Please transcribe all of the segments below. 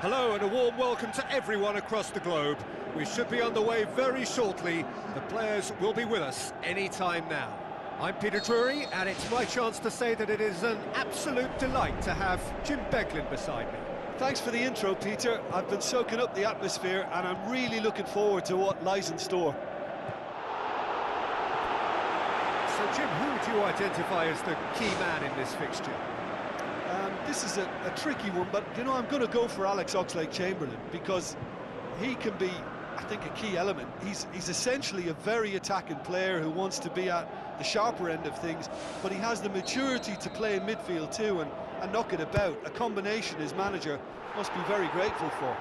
Hello and a warm welcome to everyone across the globe. We should be underway very shortly. The players will be with us any time now. I'm Peter Drury, and it's my chance to say that it is an absolute delight to have Jim Beglin beside me. Thanks for the intro, Peter. I've been soaking up the atmosphere and I'm really looking forward to what lies in store. So Jim, who would you identify as the key man in this fixture? This is a tricky one, but, you know, I'm going to go for Alex Oxlade-Chamberlain because he can be, I think, a key element. He's essentially a very attacking player who wants to be at the sharper end of things, but he has the maturity to play in midfield too and knock it about, a combination his manager must be very grateful for.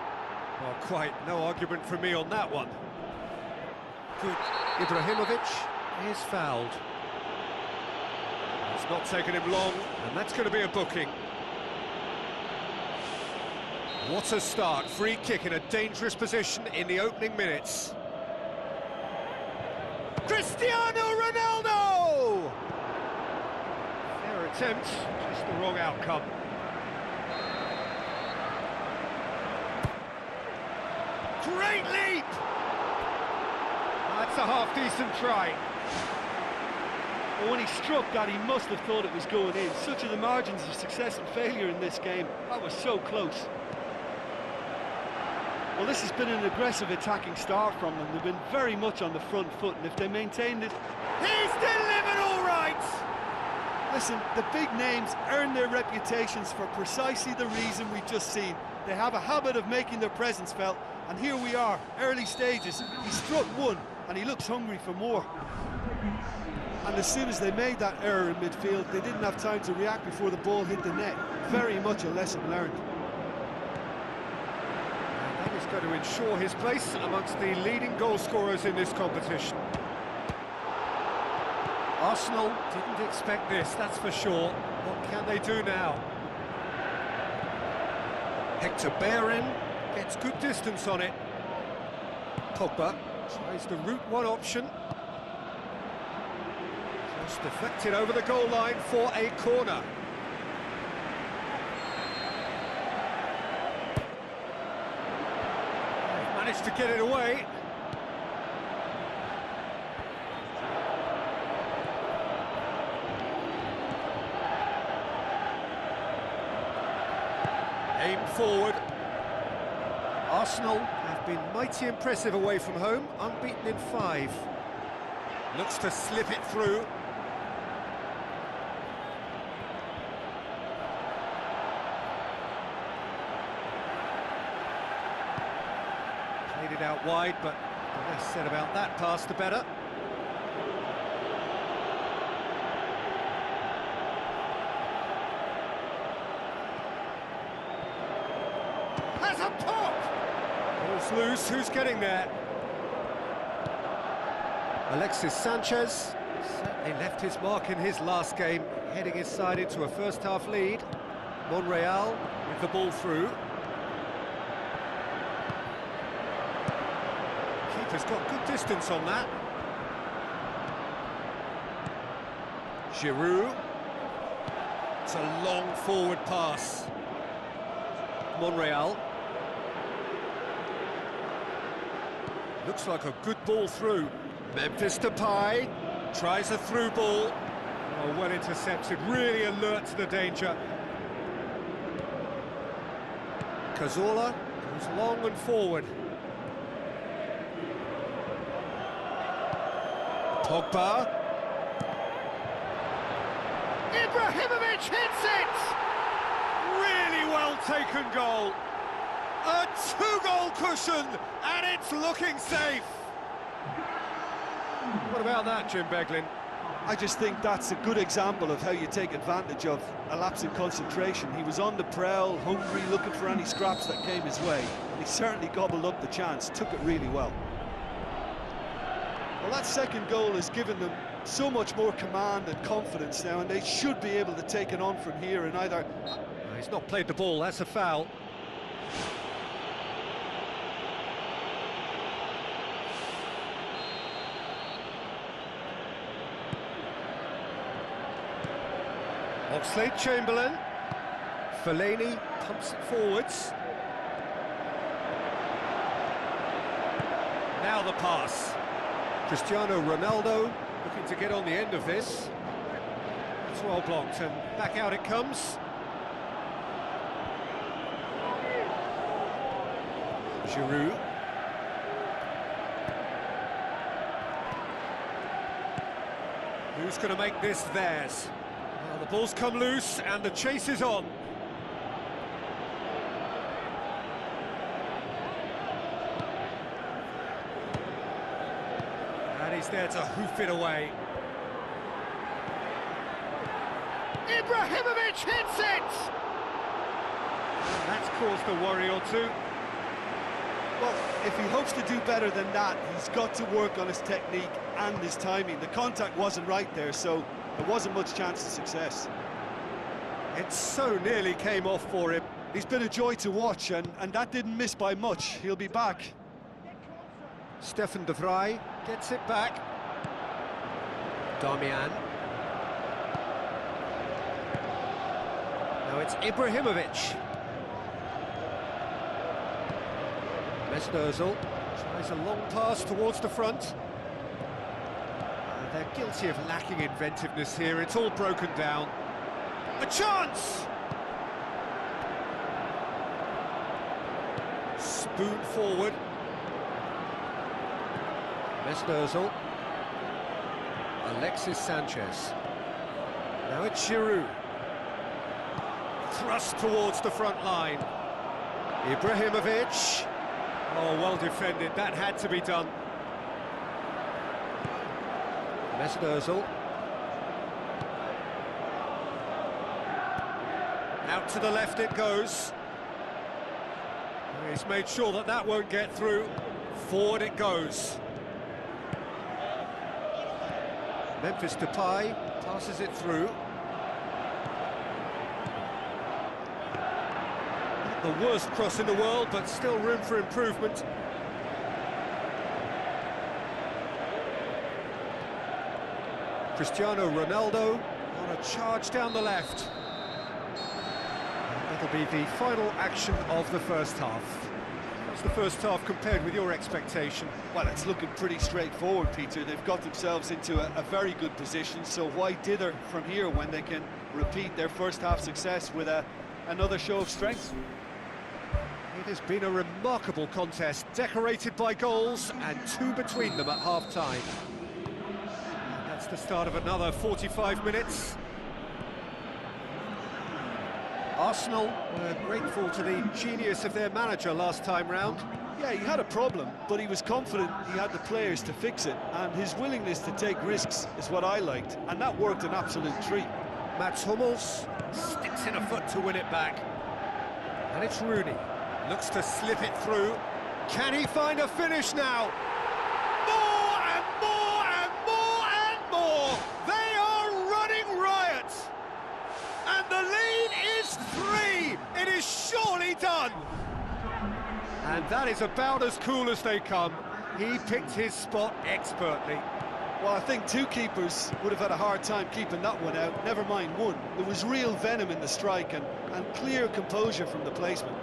Well, quite no argument from me on that one. Good. Ibrahimovic is fouled. It's not taken him long, and that's going to be a booking. What a start, free kick in a dangerous position in the opening minutes. Cristiano Ronaldo! Fair attempt, just the wrong outcome. Great leap! That's a half-decent try. Well, when he struck that, he must have thought it was going in. Such are the margins of success and failure in this game. That was so close. Well, this has been an aggressive attacking start from them. They've been very much on the front foot, and if they maintained it... He's delivered all right! Listen, the big names earn their reputations for precisely the reason we've just seen. They have a habit of making their presence felt, and here we are, early stages. He struck one, and he looks hungry for more. And as soon as they made that error in midfield, they didn't have time to react before the ball hit the net. Very much a lesson learned. That is going to ensure his place amongst the leading goal scorers in this competition. Arsenal didn't expect this, that's for sure. What can they do now? Hector Bellerin gets good distance on it. Pogba tries the route one option. Just deflected over the goal line for a corner. Managed to get it away. Aim forward. Arsenal have been mighty impressive away from home, unbeaten in 5. Looks to slip it through. Played it out wide, but the less said about that pass, the better. Has a pop! Ball's loose, who's getting there? Alexis Sanchez certainly left his mark in his last game, heading his side into a first-half lead. Monreal with the ball through. Keeper's got good distance on that. Giroud. It's a long forward pass. Monreal. Looks like a good ball through. Memphis Depay tries a through ball. Oh, well intercepted, really alert to the danger. Cazorla goes long and forward. Pogba. Ibrahimovic hits it! Really well taken goal. A 2-goal cushion, and it's looking safe. What about that, Jim Beglin? I just think that's a good example of how you take advantage of a lapse in concentration. He was on the prowl, hungry, looking for any scraps that came his way, and he certainly gobbled up the chance, took it really well. Well, that second goal has given them so much more command and confidence now, and they should be able to take it on from here and either... He's not played the ball, that's a foul. Oxlade-Chamberlain. Fellaini pumps it forwards. Now the pass. Cristiano Ronaldo looking to get on the end of this. It's well blocked, and back out it comes. Giroud. Who's going to make this theirs? Well, the ball's come loose and the chase is on. And he's there to hoof it away. Ibrahimovic hits it! That's caused a worry or two. Well, if he hopes to do better than that, he's got to work on his technique and his timing. The contact wasn't right there, so there wasn't much chance of success. It so nearly came off for him. He's been a joy to watch, and that didn't miss by much. He'll be back. Stefan de Vrij gets it back. Darmian. Now it's Ibrahimovic. Mesut Ozil tries a long pass towards the front. They're guilty of lacking inventiveness here. It's all broken down. A chance! Spoon forward. Mesut Ozil. Alexis Sanchez. Now it's Giroud. Thrust towards the front line. Ibrahimovic. Oh, well defended. That had to be done. Mesut Ozil. Out to the left it goes. He's made sure that that won't get through. Forward it goes. Memphis Depay passes it through. Not the worst cross in the world, but still room for improvement. Cristiano Ronaldo on a charge down the left. And that'll be the final action of the first half. How's the first half compared with your expectation? Well, it's looking pretty straightforward, Peter. They've got themselves into a very good position, so why dither from here when they can repeat their first half success with another show of strength? It has been a remarkable contest, decorated by goals and two between them at half-time. That's the start of another 45 minutes. Arsenal were grateful to the genius of their manager last time round. Yeah, he had a problem, but he was confident he had the players to fix it, and his willingness to take risks is what I liked, and that worked an absolute treat. Mats Hummels sticks in a foot to win it back. And it's Rooney. Looks to slip it through. Can he find a finish now? More and more and more and more! They are running riot! And the lead is 3! It is surely done! And that is about as cool as they come. He picked his spot expertly. Well, I think two keepers would have had a hard time keeping that one out, never mind one. There was real venom in the strike and clear composure from the placement.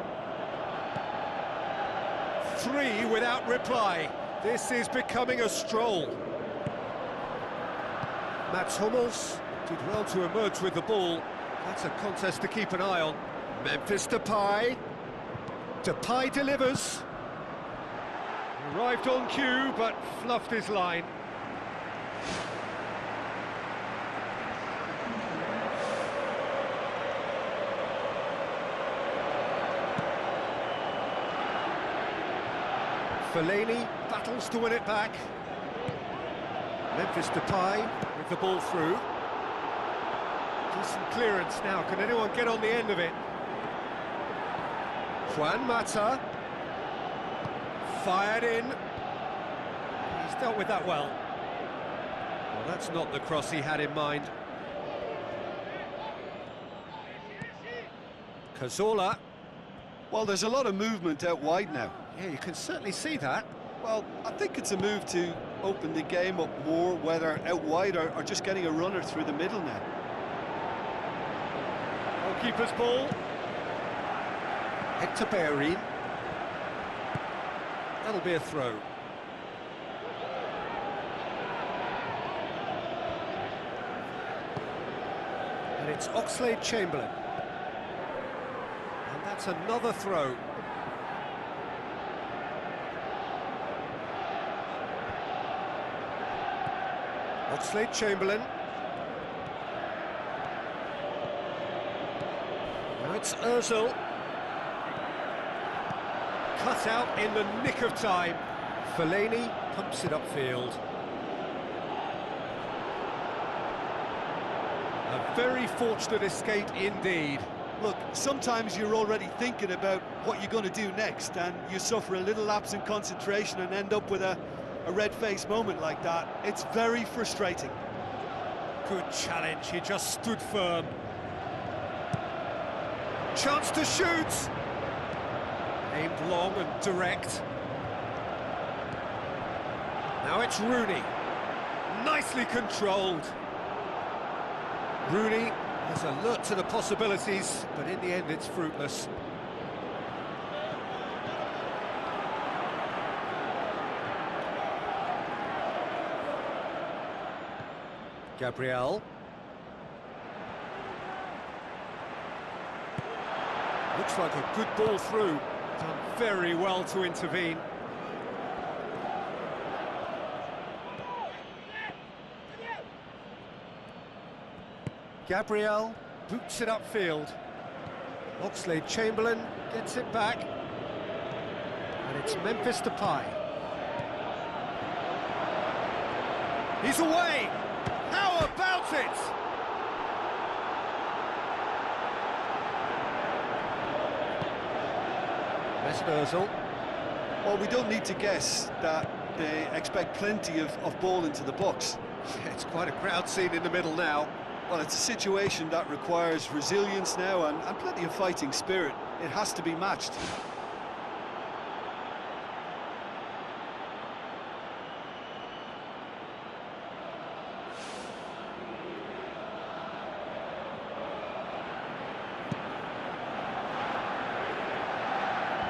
3 without reply. This is becoming a stroll. Mats Hummels did well to emerge with the ball. That's a contest to keep an eye on. Memphis Depay. Depay delivers. Arrived on cue, but fluffed his line. Fellaini battles to win it back. Memphis Depay with the ball through. Decent clearance now. Can anyone get on the end of it? Juan Mata. Fired in. He's dealt with that well. Well, that's not the cross he had in mind. Cazorla. Well, there's a lot of movement out wide now. Yeah, you can certainly see that. Well, I think it's a move to open the game up more, whether out wide or just getting a runner through the middle now. Goalkeeper's ball. Hector Bellerin. That'll be a throw. And it's Oxlade-Chamberlain. And that's another throw. Oxlade-Chamberlain. Now it's Ozil. Cut out in the nick of time. Fellaini pumps it upfield. A very fortunate escape indeed. Look, sometimes you're already thinking about what you're going to do next, and you suffer a little lapse in concentration and end up with a red-faced moment like that. It's very frustrating. Good challenge, he just stood firm. Chance to shoot! Aimed long and direct. Now it's Rooney. Nicely controlled. Rooney is alert to the possibilities, but in the end it's fruitless. Gabriel. Looks like a good ball through. Done very well to intervene. Gabriel boots it upfield. Oxlade-Chamberlain gets it back. And it's Memphis Depay. He's away! How about it? Mesut Ozil. Well, we don't need to guess that they expect plenty of ball into the box. It's quite a crowd scene in the middle now. Well, it's a situation that requires resilience now and plenty of fighting spirit. It has to be matched.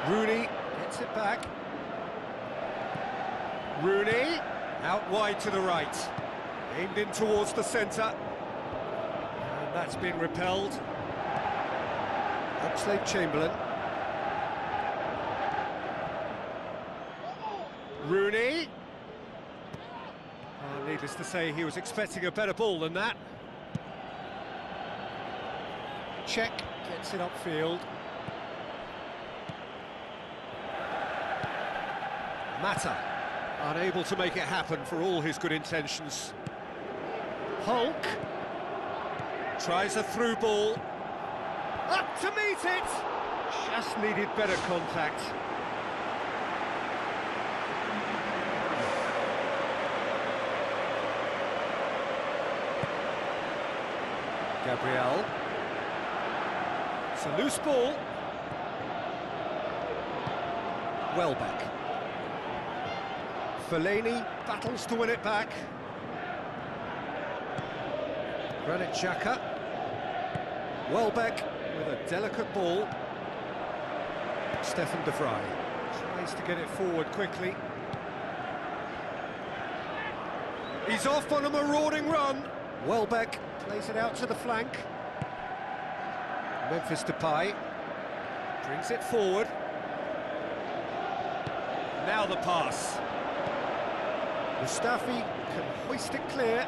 Rooney Gets it back. Rooney, out wide to the right. Aimed in towards the centre. And that's been repelled. Oxlade-Chamberlain. Rooney. Oh, needless to say, he was expecting a better ball than that. Cech gets it upfield. Mata, unable to make it happen for all his good intentions. Hulk tries a through ball. Up to meet it! Just needed better contact. Gabriel. It's a loose ball. Welbeck. Fellaini battles to win it back. Granit Xhaka. Welbeck with a delicate ball. Stefan de Vrij tries to get it forward quickly. He's off on a marauding run. Welbeck plays it out to the flank. Memphis Depay brings it forward. Now the pass. Mustafi can hoist it clear.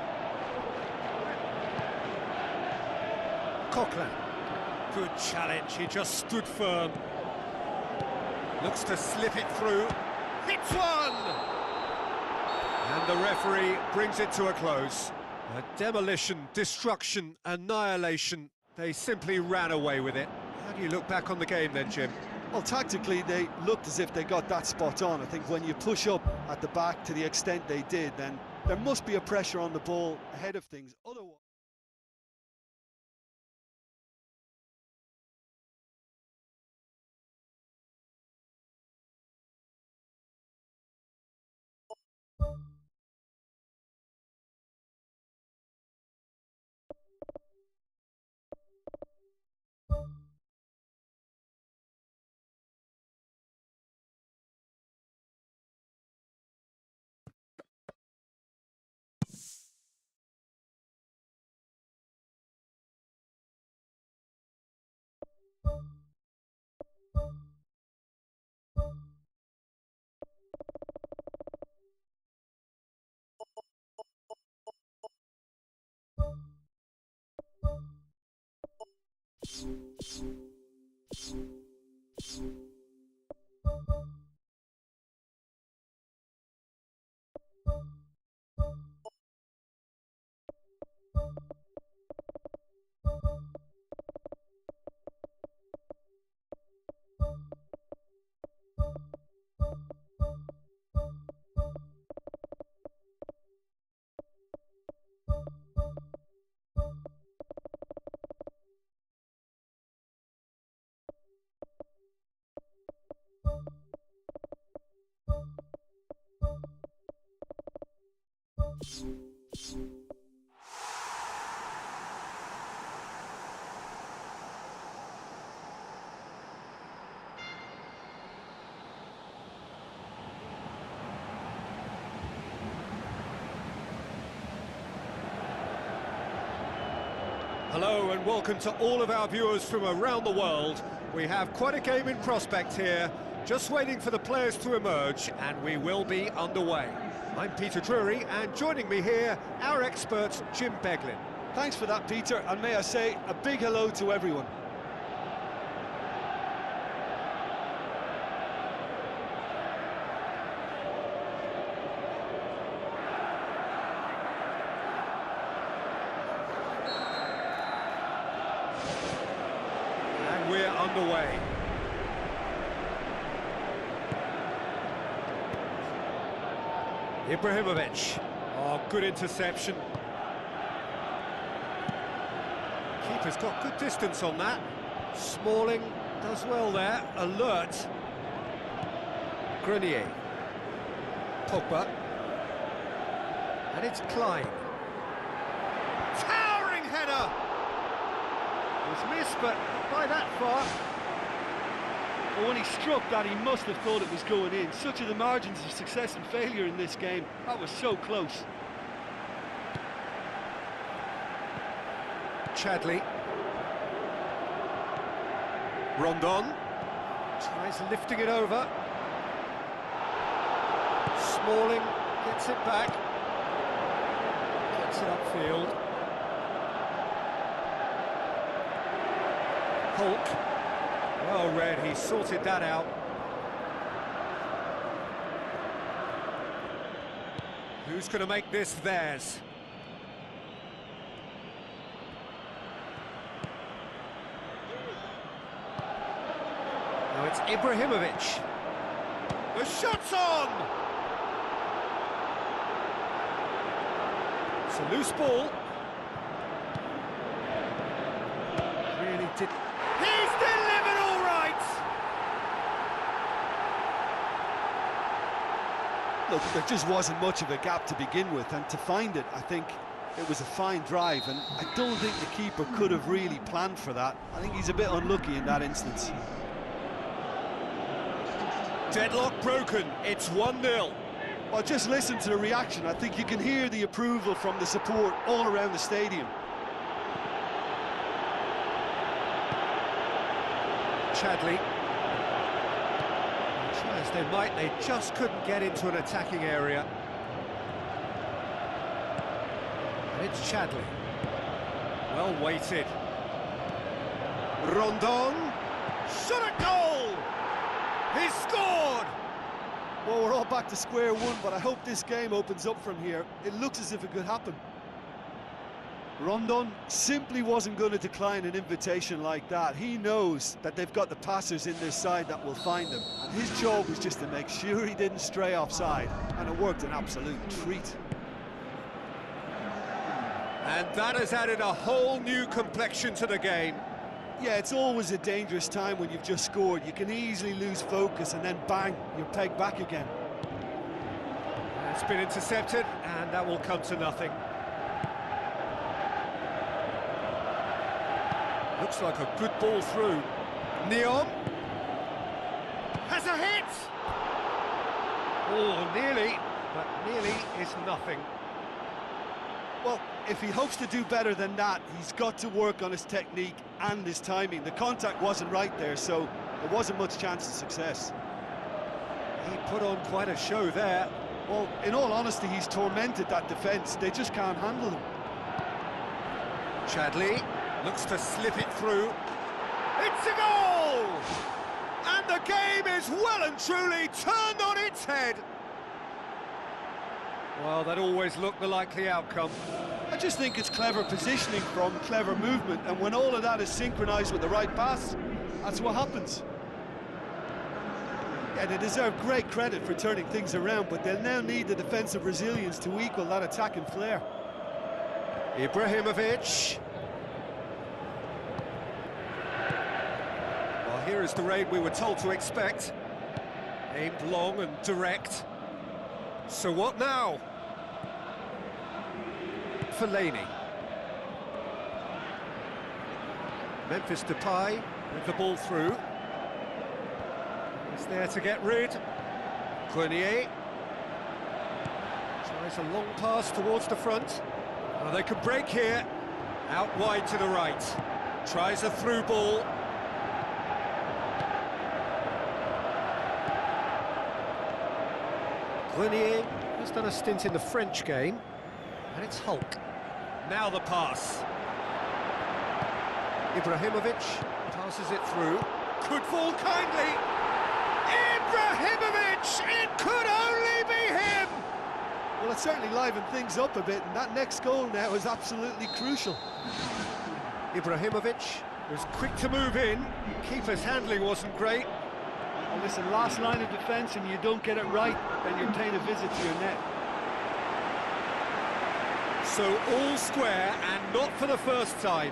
Coquelin. Good challenge, he just stood firm. Looks to slip it through. Hits one! And the referee brings it to a close. A demolition, destruction, annihilation. They simply ran away with it. How do you look back on the game then, Jim? Well, tactically, they looked as if they got that spot on. I think when you push up at the back to the extent they did, then there must be a pressure on the ball ahead of things. Otherwise... Hello and welcome to all of our viewers from around the world. We have quite a game in prospect here, just waiting for the players to emerge, and we will be underway. I'm Peter Drury, and joining me here, our expert, Jim Beglin. Thanks for that, Peter, and may I say a big hello to everyone. And we're underway. Ibrahimovic. Oh, good interception. Keeper's got good distance on that. Smalling does well there. Alert. Grenier. Pogba. And it's Klein. Towering header! It was missed, but not by that far. But when he struck that, he must have thought it was going in. Such are the margins of success and failure in this game. That was so close. Chadli. Rondon. Tries lifting it over. Smalling gets it back. Gets it upfield. Hulk. Well read, he sorted that out. Who's going to make this theirs? Now it's Ibrahimovic. The shot's on! It's a loose ball. Really did... He's delivered all right! Look, there just wasn't much of a gap to begin with, and to find it, I think it was a fine drive, and I don't think the keeper could have really planned for that. I think he's a bit unlucky in that instance. Deadlock broken, it's 1-0. Well, just listen to the reaction. I think you can hear the approval from the support all around the stadium. Chadli. Try as they might, they just couldn't get into an attacking area. And it's Chadli. Well weighted. Rondon. Shot at goal! He's scored! Well, we're all back to square one, but I hope this game opens up from here. It looks as if it could happen. Rondon simply wasn't going to decline an invitation like that. He knows that they've got the passers in their side that will find him. And his job was just to make sure he didn't stray offside. And it worked an absolute treat. And that has added a whole new complexion to the game. Yeah, it's always a dangerous time when you've just scored. You can easily lose focus and then bang, you're pegged back again. It's been intercepted, and that will come to nothing. Looks like a good ball through. Neon has a hit! Oh, nearly, but nearly is nothing. Well, if he hopes to do better than that, he's got to work on his technique and his timing. The contact wasn't right there, so there wasn't much chance of success. He put on quite a show there. Well, in all honesty, he's tormented that defence. They just can't handle him. Chadli looks to slip it through. It's a goal! And the game is well and truly turned on its head. Well, that always looked the likely outcome. I just think it's clever positioning from clever movement, and when all of that is synchronised with the right pass, that's what happens. Yeah, they deserve great credit for turning things around, but they'll now need the defensive resilience to equal that attacking flair. Ibrahimovic. Well, here is the raid we were told to expect. Aimed long and direct. So what now? Fellaini. Memphis Depay with the ball through. He's there to get rid. Grenier tries a long pass towards the front. Oh, they could break here. Out wide to the right. Tries a through ball. Grenier has done a stint in the French game. And it's Hulk. Now the pass. Ibrahimovic passes it through. Could fall kindly. Ibrahimovic! It could only be him! Well, it certainly livened things up a bit, and that next goal now is absolutely crucial. Ibrahimovic was quick to move in. Keeper's handling wasn't great. And listen, last line of defence, and you don't get it right, then you're paying a visit to your net. So all square, and not for the first time.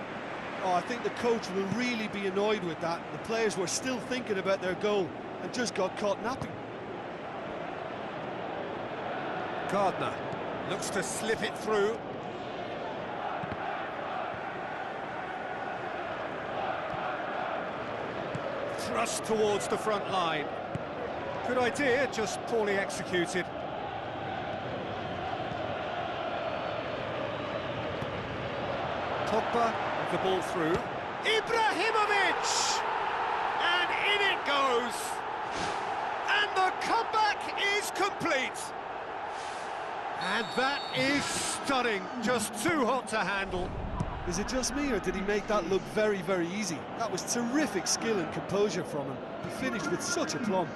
Oh, I think the coach will really be annoyed with that. The players were still thinking about their goal and just got caught napping. Gardner looks to slip it through. Thrust towards the front line. Good idea, just poorly executed. Pogba with the ball through. Ibrahimovic! And in it goes! And the comeback is complete! And that is stunning, just too hot to handle. Is it just me, or did he make that look very, very easy? That was terrific skill and composure from him. He finished with such aplomb.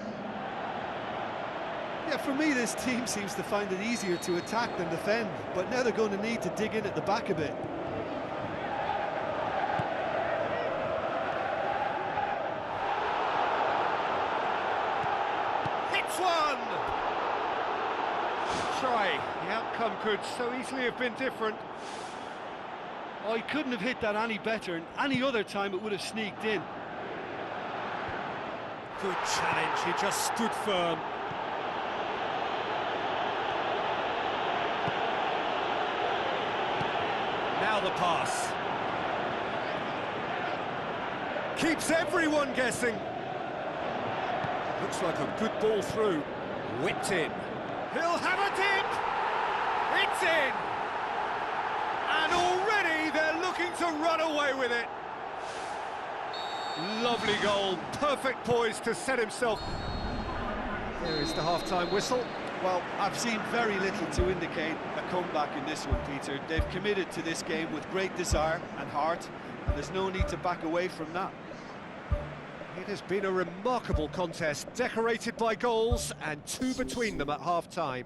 Yeah, for me, this team seems to find it easier to attack than defend, but now they're going to need to dig in at the back a bit. Hits one! Try. The outcome could so easily have been different. Oh, he couldn't have hit that any better, and any other time it would have sneaked in. Good challenge, he just stood firm. Now the pass. Keeps everyone guessing. Looks like a good ball through. Whipped in. He'll have a dip! It's in! And already they're looking to run away with it. Lovely goal, perfect poise to set himself. Here is the half-time whistle. Well, I've seen very little to indicate a comeback in this one, Peter. They've committed to this game with great desire and heart, and there's no need to back away from that. It has been a remarkable contest, decorated by goals, and two between them at half-time.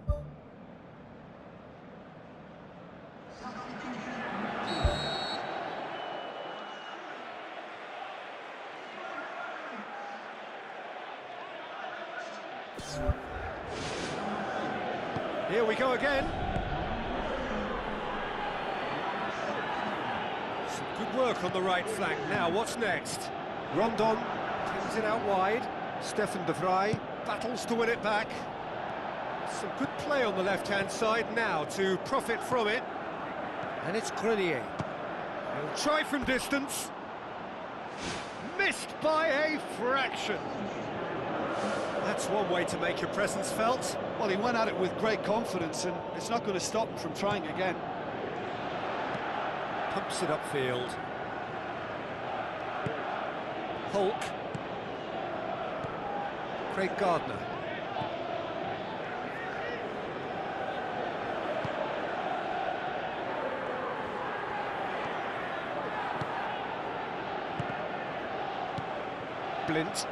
Here we go again. Some good work on the right flank. Now, what's next? Rondon pins it out wide. Stefan de Vrij battles to win it back. Some good play on the left-hand side now to profit from it. And it's Grenier. He'll try from distance. Missed by a fraction. That's one way to make your presence felt. Well, he went at it with great confidence, and it's not going to stop him from trying again. Pumps it upfield. Hulk. Craig Gardner. Blint.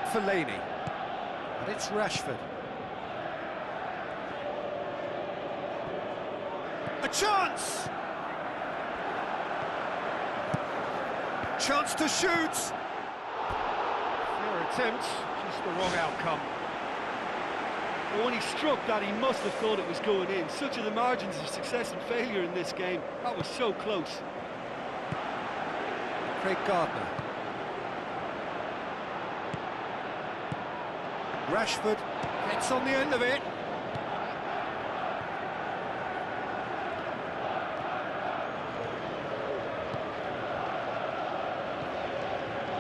Fellaini. And it's Rashford. A chance! Chance to shoot! Fair attempt, just the wrong outcome. But when he struck that, he must have thought it was going in. Such are the margins of success and failure in this game. That was so close. Craig Gardner. Rashford gets on the end of it.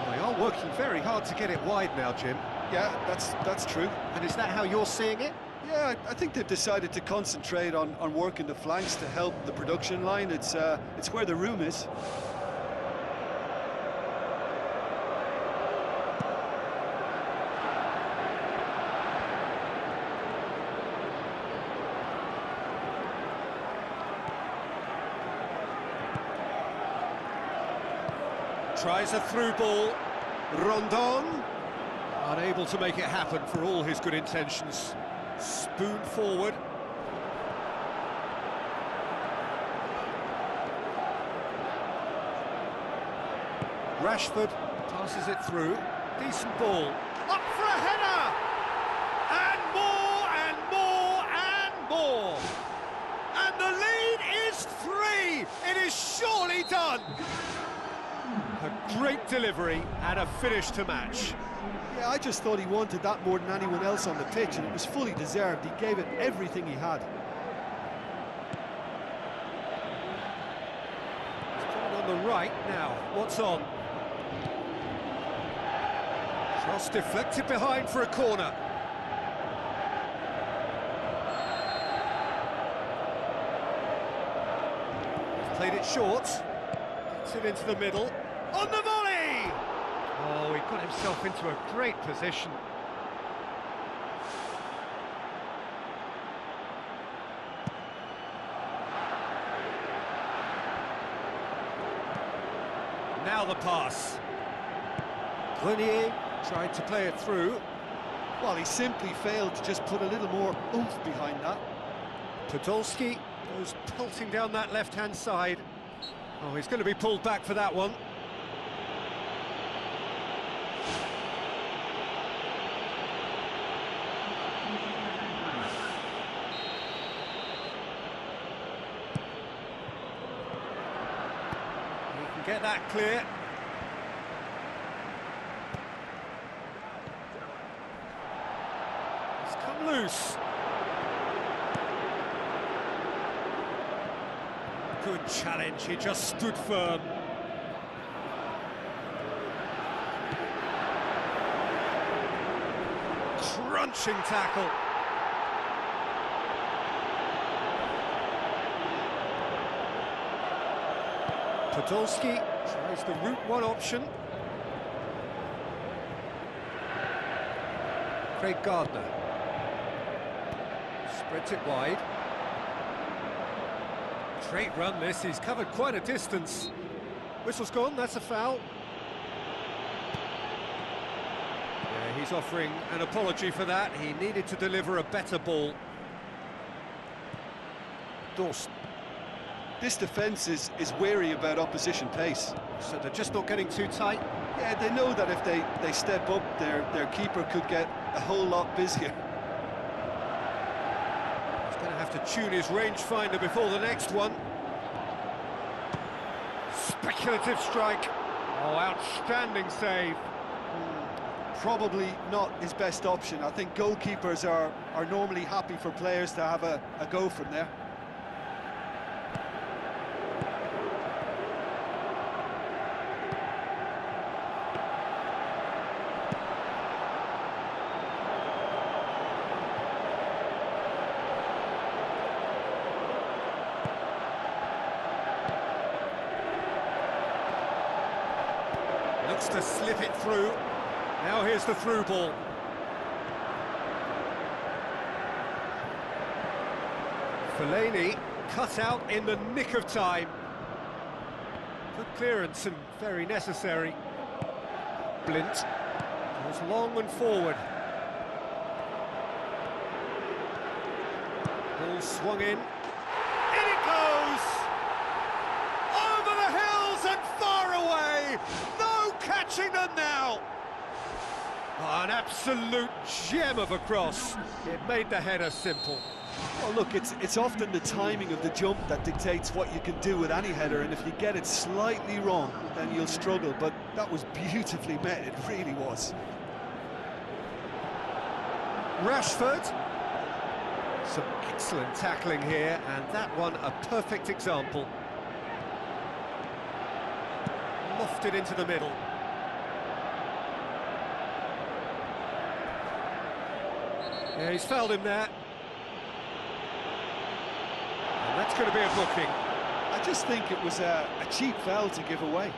They are working very hard to get it wide now, Jim. Yeah, that's true. And is that how you're seeing it? Yeah, I think they've decided to concentrate on working the flanks to help the production line. It's where the room is. Tries a through ball. Rondon. Unable to make it happen for all his good intentions. Spoon forward. Rashford passes it through. Decent ball. Up for a header! And more and more and more! And the lead is 3! It is surely done! A great delivery and a finish to match. Yeah, I just thought he wanted that more than anyone else on the pitch, and it was fully deserved. He gave it everything he had. It's on the right now. What's on? Cross deflected behind for a corner. Played it short. Gets it into the middle. On the volley! Oh, he got himself into a great position. Now the pass. Grenier tried to play it through. Well, he simply failed to just put a little more oomph behind that. Podolski goes pelting down that left-hand side. Oh, he's going to be pulled back for that one. He can get that clear. It's come loose. Good challenge, he just stood firm. Crunching tackle. Podolski tries the route one option. Craig Gardner spreads it wide. Great run this, he's covered quite a distance. Whistle's gone, that's a foul. Yeah, he's offering an apology for that. He needed to deliver a better ball. Dawson. This defence is wary about opposition pace. So they're just not getting too tight. Yeah, they know that if they step up, their keeper could get a whole lot busier. He's going to have to tune his rangefinder before the next one. Speculative strike. Oh, outstanding save. Probably not his best option. I think goalkeepers are normally happy for players to have a go from there. Looks to slip it through. Now here's the through ball. Fellaini cut out in the nick of time. Good clearance and very necessary. Blint goes long and forward. Ball swung in. In it goes! Over the hills and far away! No catching them now! Oh, an absolute gem of a cross. It made the header simple. Well, look, it's often the timing of the jump that dictates what you can do with any header, and if you get it slightly wrong, then you'll struggle, but that was beautifully met, it really was. Rashford. Some excellent tackling here, and that one a perfect example. Lofted into the middle. Yeah, he's fouled him there. And that's going to be a booking. I just think it was a cheap foul to give away.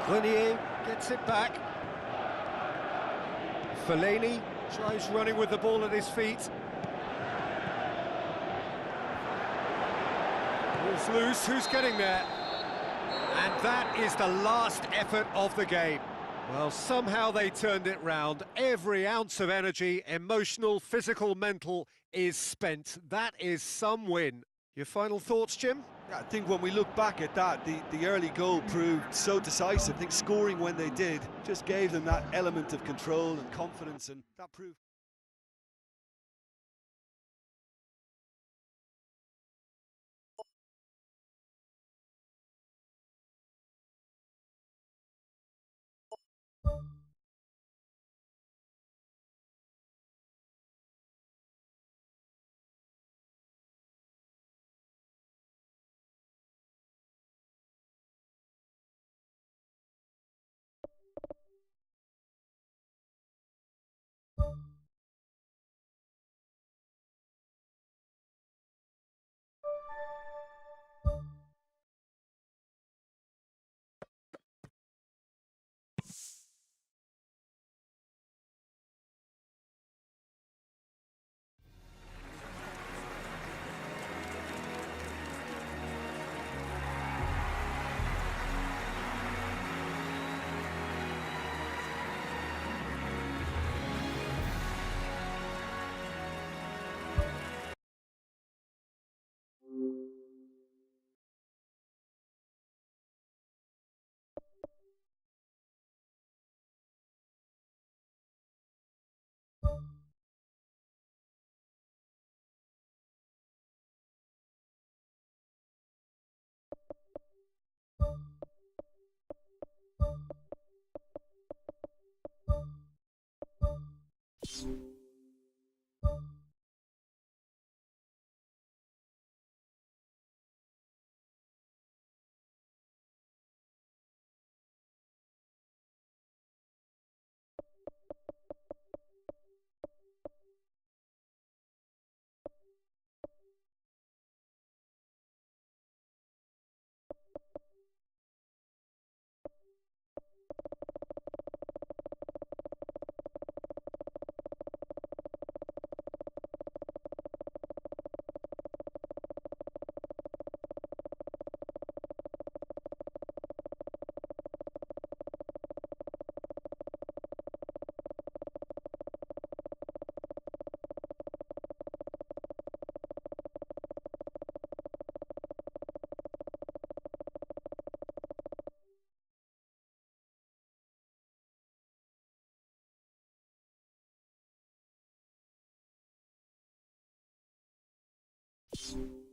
Grenier gets it back. Fellaini tries running with the ball at his feet. Ball's loose, who's getting there? And that is the last effort of the game. Well, somehow they turned it round. Every ounce of energy, emotional, physical, mental, is spent. That is some win. Your final thoughts, Jim? I think when we look back at that, the early goal proved so decisive. I think scoring when they did just gave them that element of control and confidence, and that proved... you.